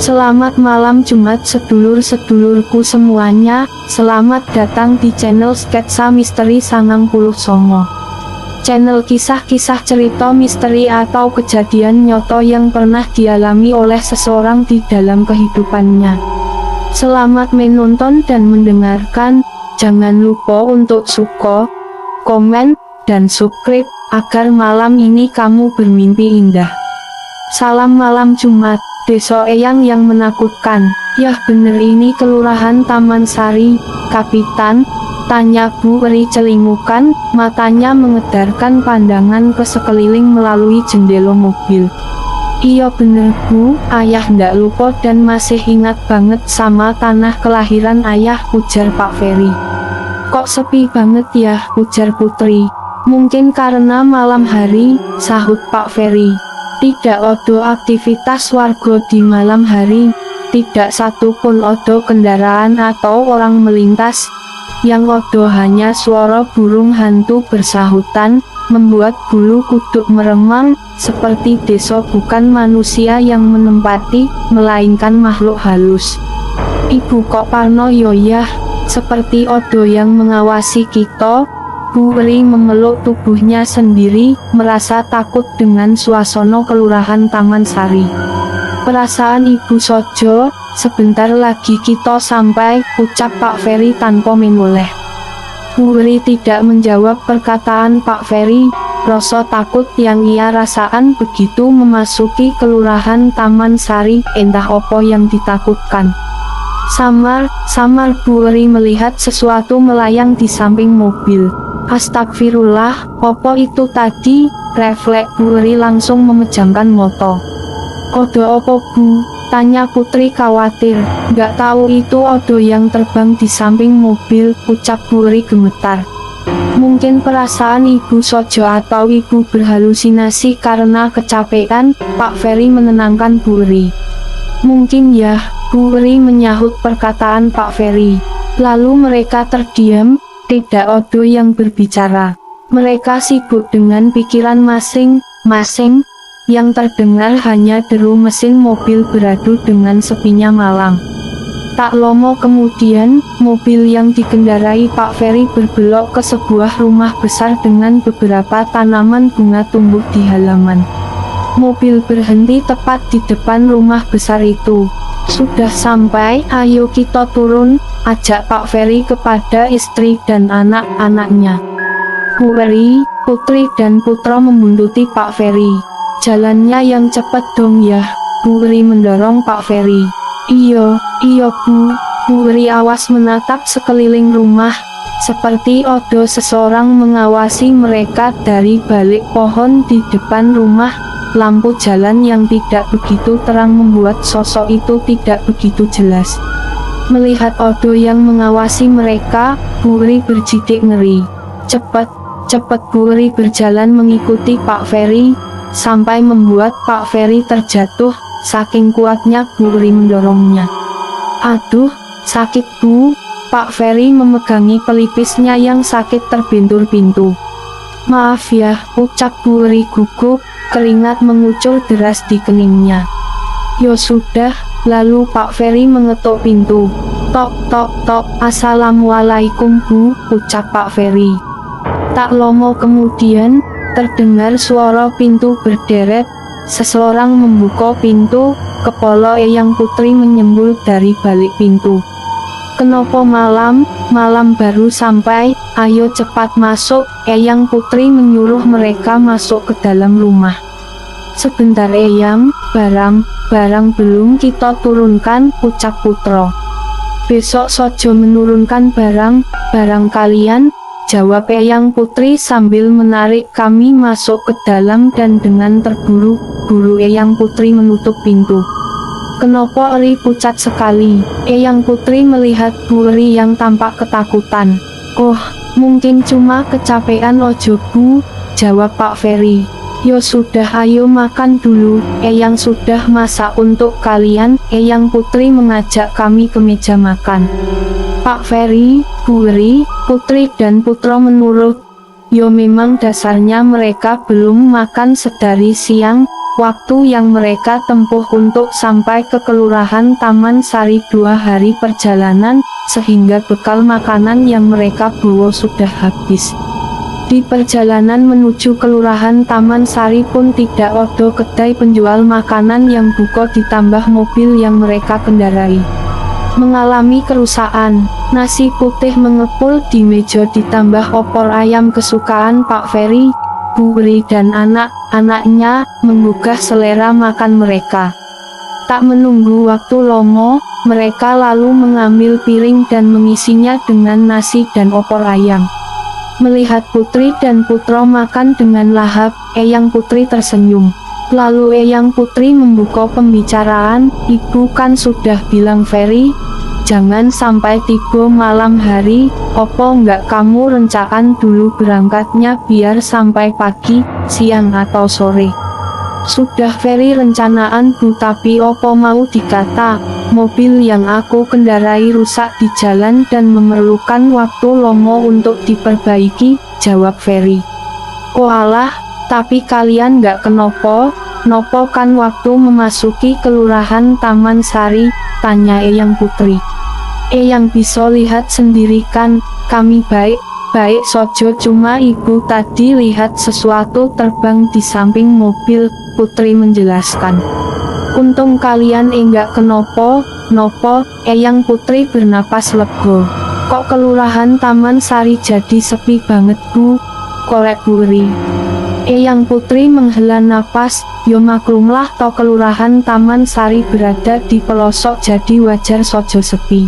Selamat malam Jumat sedulur-sedulurku semuanya, selamat datang di channel Sketsa Misteri 99. Channel kisah-kisah cerita misteri atau kejadian nyata yang pernah dialami oleh seseorang di dalam kehidupannya. Selamat menonton dan mendengarkan, jangan lupa untuk suka, komen, dan subscribe, agar malam ini kamu bermimpi indah. Salam malam Jumat. Desa Eyang yang menakutkan. Yah bener ini kelurahan Taman Sari, Kapitan, tanya Bu Eri celingukan, matanya mengedarkan pandangan ke sekeliling melalui jendela mobil. Iya bener Bu, ayah ndak lupa dan masih ingat banget sama tanah kelahiran ayah, ujar Pak Ferry. Kok sepi banget ya, ujar Putri. Mungkin karena malam hari, sahut Pak Ferry. Tidak ada aktivitas warga di malam hari, tidak satu pun ada kendaraan atau orang melintas. Yang ada hanya suara burung hantu bersahutan, membuat bulu kuduk meremang, seperti desa bukan manusia yang menempati, melainkan makhluk halus. Ibu kok parno yoyah, seperti ada yang mengawasi kita. Bu Eri memeluk tubuhnya sendiri, merasa takut dengan suasana kelurahan Taman Sari. Perasaan ibu sojo, sebentar lagi kita sampai, ucap Pak Ferry tanpa menoleh. Bu Eri tidak menjawab perkataan Pak Ferry, rasa takut yang ia rasakan begitu memasuki kelurahan Taman Sari, entah apa yang ditakutkan. Samar Bu Eri melihat sesuatu melayang di samping mobil. Astagfirullah, apa itu tadi? Refleks Bu Eri langsung memejamkan mata. Kode apa Bu? Tanya Putri khawatir. Gak tahu itu ada yang terbang di samping mobil, ucap Bu Eri gemetar. Mungkin perasaan ibu sojo atau ibu berhalusinasi karena kecapean, Pak Ferry menenangkan Bu Eri. Mungkin ya, Bu Eri menyahut perkataan Pak Ferry. Lalu mereka terdiam. Tidak ada yang berbicara. Mereka sibuk dengan pikiran masing-masing. Yang terdengar hanya deru mesin mobil beradu dengan sepinya malam. Tak lama kemudian, mobil yang dikendarai Pak Ferry berbelok ke sebuah rumah besar dengan beberapa tanaman bunga tumbuh di halaman. Mobil berhenti tepat di depan rumah besar itu. Sudah sampai, ayo kita turun, ajak Pak Ferry kepada istri dan anak-anaknya. Bu Eri, Putri dan Putra membuntuti Pak Ferry. Jalannya yang cepat dong ya, Bu Eri mendorong Pak Ferry. Iya Bu. Bu Eri awas menatap sekeliling rumah, seperti ada seseorang mengawasi mereka dari balik pohon di depan rumah. Lampu jalan yang tidak begitu terang membuat sosok itu tidak begitu jelas. Melihat ada yang mengawasi mereka, Bu Eri berjidik ngeri. Cepat Bu Eri berjalan mengikuti Pak Ferry, sampai membuat Pak Ferry terjatuh, saking kuatnya Bu Eri mendorongnya. Aduh, sakit Bu. Pak Ferry memegangi pelipisnya yang sakit terbentur-bentur. Maaf ya, ucap Bu Eri gugup, keringat mengucur deras di keningnya. Yo sudah, lalu Pak Ferry mengetuk pintu. Tok tok tok, assalamualaikum Bu, ucap Pak Ferry. Tak lama kemudian, terdengar suara pintu berderet. Seseorang membuka pintu, kepala Eyang Putri menyembul dari balik pintu. Kenapa malam baru sampai, ayo cepat masuk, Eyang Putri menyuruh mereka masuk ke dalam rumah. Sebentar Eyang, barang belum kita turunkan, ucap Putra. Besok sojo menurunkan barang kalian, jawab Eyang Putri sambil menarik kami masuk ke dalam dan dengan terburu-buru Eyang Putri menutup pintu. Kenapa Eri pucat sekali? Eyang Putri melihat Bu Eri yang tampak ketakutan. Oh, mungkin cuma kecapean ojo Bu, jawab Pak Ferry. Yo sudah ayo makan dulu, Eyang sudah masak untuk kalian. Eyang Putri mengajak kami ke meja makan. Pak Ferry, Bu Eri, Putri dan Putra menurut. Yo memang dasarnya mereka belum makan sedari siang. waktu yang mereka tempuh untuk sampai ke Kelurahan Taman Sari 2 hari perjalanan, sehingga bekal makanan yang mereka bawa sudah habis. Di perjalanan menuju Kelurahan Taman Sari pun tidak ada kedai penjual makanan yang buka, ditambah mobil yang mereka kendarai mengalami kerusakan. Nasi putih mengepul di meja ditambah opor ayam kesukaan Pak Ferry, Bu Wuri dan anak-anaknya menggugah selera makan mereka. Tak menunggu waktu lama, mereka lalu mengambil piring dan mengisinya dengan nasi dan opor ayam. Melihat Putri dan Putra makan dengan lahap, Eyang Putri tersenyum. Lalu Eyang Putri membuka pembicaraan, "Ibu kan sudah bilang Ferry, jangan sampai tiba malam hari, opo enggak kamu rencanakan dulu berangkatnya biar sampai pagi, siang atau sore?" "Sudah Ferry rencanaan Bu, tapi opo mau dikata, mobil yang aku kendarai rusak di jalan dan memerlukan waktu lama untuk diperbaiki," jawab Ferry. "Oh alah, tapi kalian nggak kenapa, nopo kan waktu memasuki Kelurahan Taman Sari?" tanya Eyang Putri. "Eyang bisa lihat sendiri kan, kami baik sojo, cuma ibu tadi lihat sesuatu terbang di samping mobil," Putri menjelaskan. "Untung kalian enggak kenapa, nopo?" Eyang Putri bernapas lega. "Kok Kelurahan Taman Sari jadi sepi banget Bu?" korek Bu Wuri. Eyang Putri menghela napas, "Yo maklumlah toh Kelurahan Taman Sari berada di pelosok, jadi wajar sojo sepi.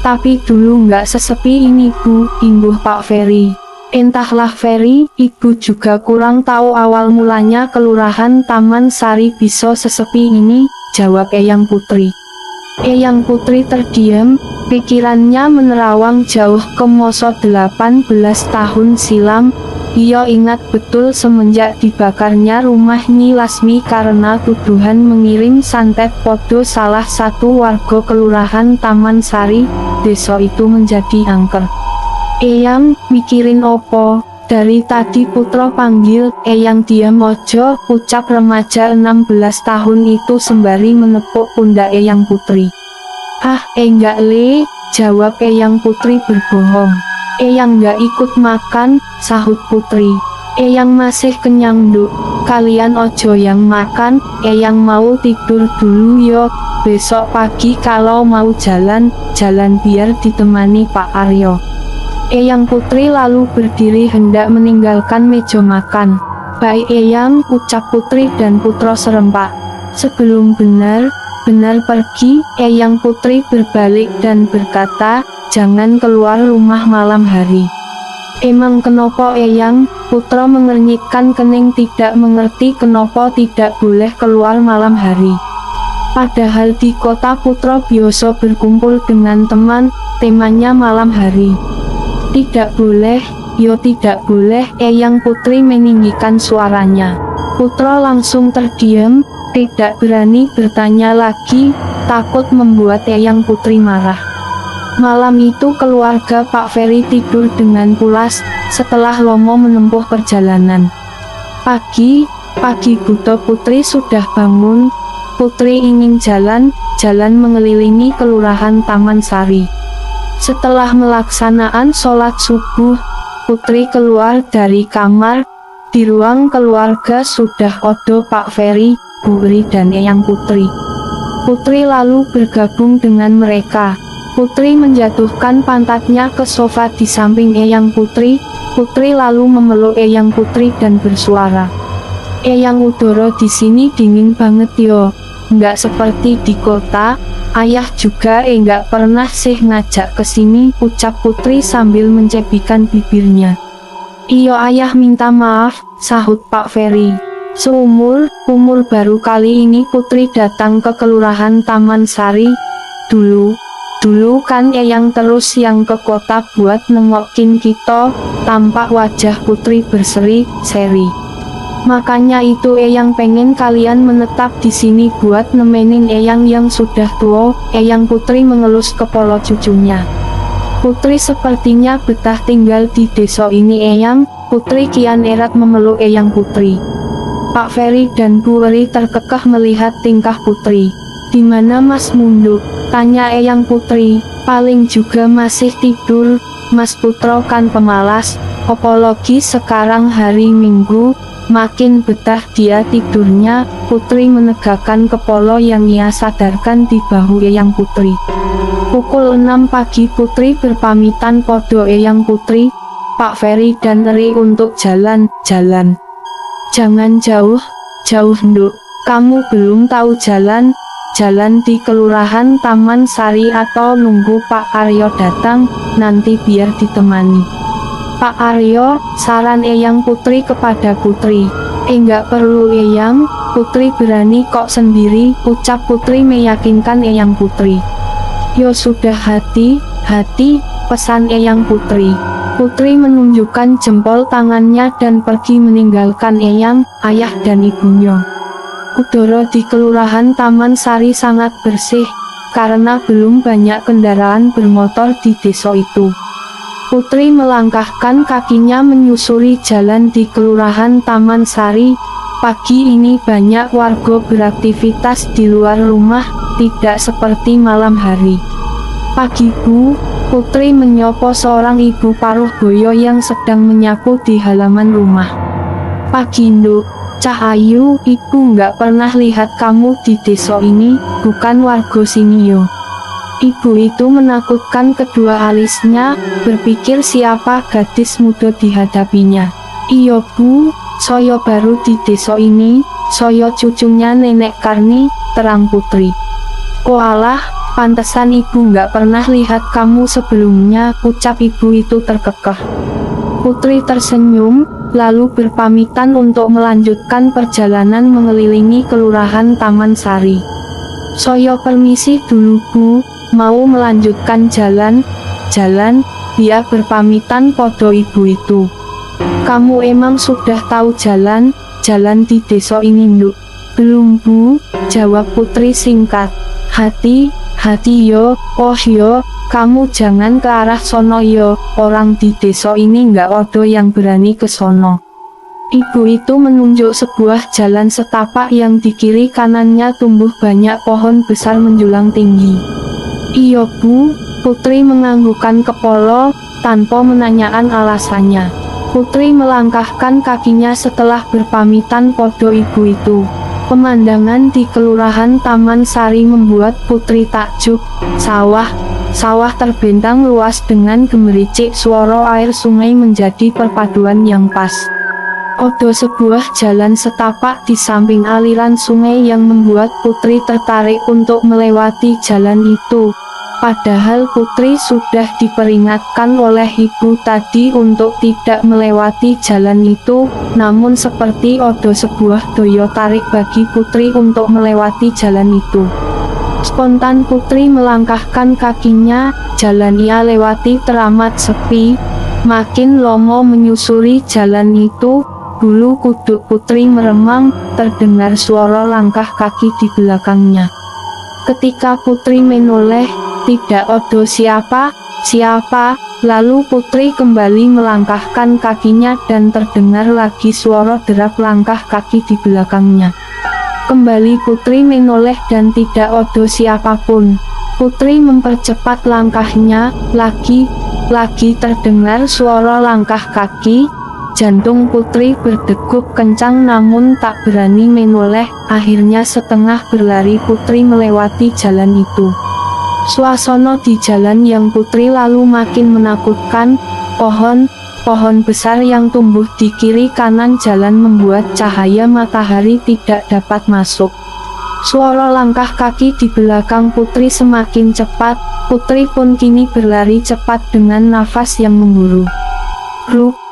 Tapi dulu nggak sesepi ini Bu," imbuh Pak Ferry. "Entahlah Ferry, ibu juga kurang tahu awal mulanya Kelurahan Taman Sari bisa sesepi ini," jawab Eyang Putri. Eyang Putri terdiam, pikirannya menerawang jauh ke masa 18 tahun silam. Ia ingat betul semenjak dibakarnya rumah Nyi Lasmi karena tuduhan mengirim santet podo salah satu warga Kelurahan Taman Sari, desa itu menjadi angker. "Eyang, mikirin opo?" "Dari tadi Putra panggil." "Eyang diam ojo," ucap remaja 16 tahun itu sembari menepuk pundak Eyang Putri. "Ah, enggak le," jawab Eyang Putri berbohong. "Eyang nggak ikut makan," sahut Putri. "Eyang masih kenyang Nduk, kalian ojo yang makan, Eyang mau tidur dulu yo, besok pagi kalau mau jalan biar ditemani Pak Aryo." Eyang Putri lalu berdiri hendak meninggalkan meja makan. "Baik Eyang," ucap Putri dan Putra serempak. Sebelum benar pergi, Eyang Putri berbalik dan berkata, "Jangan keluar rumah malam hari." "Emang kenapa Eyang?" Putra mengernyitkan kening, tidak mengerti kenapa tidak boleh keluar malam hari. Padahal di kota Putra biasa berkumpul dengan teman, temanya malam hari. "Tidak boleh, yo tidak boleh," Eyang Putri meninggikan suaranya. Putra langsung terdiam, tidak berani bertanya lagi, takut membuat Eyang Putri marah. Malam itu keluarga Pak Ferry tidur dengan pulas, setelah lama menempuh perjalanan. Pagi buta Putri sudah bangun. Putri ingin jalan mengelilingi Kelurahan Taman Sari. Setelah melaksanakan sholat subuh, Putri keluar dari kamar. Di ruang keluarga sudah ada Pak Ferry, Bu Wuri dan Eyang Putri. Putri lalu bergabung dengan mereka. Putri menjatuhkan pantatnya ke sofa di samping Eyang Putri. Putri lalu memeluk Eyang Putri dan bersuara, "Eyang, udara di sini dingin banget yo, nggak seperti di kota. Ayah juga nggak pernah sih ngajak ke sini," ucap Putri sambil mencepikan bibirnya. "Iyo ayah minta maaf," sahut Pak Ferry. Seumur baru kali ini Putri datang ke Kelurahan Taman Sari. Dulu kan Eyang terus yang ke kota buat nengokin kita." Tampak wajah Putri berseri-seri. "Makanya itu Eyang pengen kalian menetap di sini buat nemenin Eyang yang sudah tua." Eyang Putri mengelus kepala cucunya. "Putri sepertinya betah tinggal di desa ini Eyang." Putri kian erat memeluk Eyang Putri. Pak Ferry dan Bu Weri terkekeh melihat tingkah Putri. "Di mana Mas Munduk?" tanya Eyang Putri. "Paling juga masih tidur, Mas Putro kan pemalas, apalagi sekarang hari Minggu, makin betah dia tidurnya." Putri menegakkan kepala yang ia sadarkan di bahu Eyang Putri. Pukul 6 pagi Putri berpamitan podo Eyang Putri, Pak Ferry dan Eri untuk jalan-jalan. "Jangan jauh-jauh Nduk, kamu belum tahu jalan di Kelurahan Taman Sari atau nunggu Pak Aryo datang, nanti biar ditemani." "Pak Aryo," saran Eyang Putri kepada Putri. "Enggak perlu Eyang, Putri berani kok sendiri," ucap Putri meyakinkan Eyang Putri. "Yo sudah hati-hati," pesan Eyang Putri. Putri menunjukkan jempol tangannya dan pergi meninggalkan Eyang, ayah dan ibunya. Udara di Kelurahan Taman Sari sangat bersih, karena belum banyak kendaraan bermotor di desa itu. Putri melangkahkan kakinya menyusuri jalan di Kelurahan Taman Sari. Pagi ini banyak warga beraktivitas di luar rumah, tidak seperti malam hari. "Pagi Bu," Putri menyapa seorang ibu paruh boyo yang sedang menyapu di halaman rumah. "Pagi Nduk, Cah Ayu, ibu nggak pernah lihat kamu di desa ini, bukan warga sini yo." Ibu itu menakutkan kedua alisnya, berpikir siapa gadis muda dihadapinya. "Iya Bu, saya baru di desa ini, saya cucunya Nenek Karni," terang Putri. "Oh alah, pantesan ibu nggak pernah lihat kamu sebelumnya," ucap ibu itu terkekeh. Putri tersenyum, lalu berpamitan untuk melanjutkan perjalanan mengelilingi Kelurahan Taman Sari. "Saya permisi dulu Bu, mau melanjutkan jalan." Dia berpamitan podo ibu itu. "Kamu emang sudah tahu jalan di desa ini Nduk?" "Belum Bu," jawab Putri singkat. Hati yo, oh yo, kamu jangan ke arah sono yo, orang di desa ini nggak ada yang berani ke sono." Ibu itu menunjuk sebuah jalan setapak yang di kiri kanannya tumbuh banyak pohon besar menjulang tinggi. "Iya Bu," Putri menganggukkan kepala, tanpa menanyakan alasannya. Putri melangkahkan kakinya setelah berpamitan podo ibu itu. Pemandangan di Kelurahan Taman Sari membuat Putri takjub. Sawah terbentang luas dengan gemericik suara air sungai menjadi perpaduan yang pas. Ada sebuah jalan setapak di samping aliran sungai yang membuat Putri tertarik untuk melewati jalan itu. Padahal Putri sudah diperingatkan oleh ibu tadi untuk tidak melewati jalan itu, namun seperti ada sebuah daya tarik bagi Putri untuk melewati jalan itu. Spontan Putri melangkahkan kakinya, jalan ia lewati teramat sepi. Makin lama menyusuri jalan itu, bulu kuduk Putri meremang, terdengar suara langkah kaki di belakangnya. Ketika Putri menoleh, tidak ada siapa, lalu Putri kembali melangkahkan kakinya dan terdengar lagi suara derap langkah kaki di belakangnya. Kembali Putri menoleh dan tidak ada siapapun. Putri mempercepat langkahnya, lagi terdengar suara langkah kaki. Jantung Putri berdegup kencang namun tak berani menoleh. Akhirnya setengah berlari Putri melewati jalan itu. Suasana di jalan yang Putri lalu makin menakutkan. Pohon besar yang tumbuh di kiri kanan jalan membuat cahaya matahari tidak dapat masuk. Suara langkah kaki di belakang Putri semakin cepat. Putri pun kini berlari cepat dengan nafas yang memburu.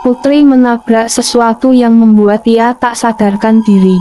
Putri menabrak sesuatu yang membuat ia tak sadarkan diri.